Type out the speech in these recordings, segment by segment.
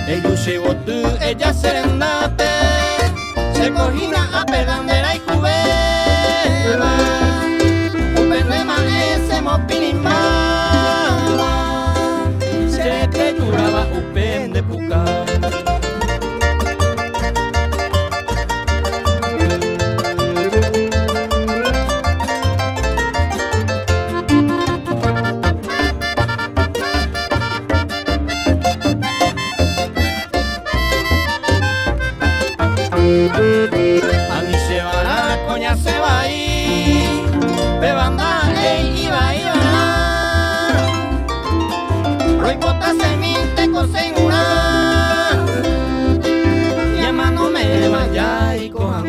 Ellos llevó tú, ella serenate, se cogina a pedandera y cubeba, un pendema ese mopinimaba, se te lloraba un pende puca. A mí se va la coña, se va ahí, bebanda, iba, Roy bota se minte cose en una, y hermano me vaya y coja más.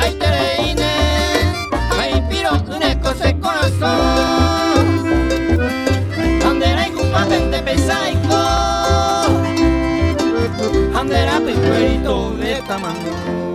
Ay, tereine, ay, piro, une cose corazón. Andera y cupatente pesaico, andera picuerito de tamaño.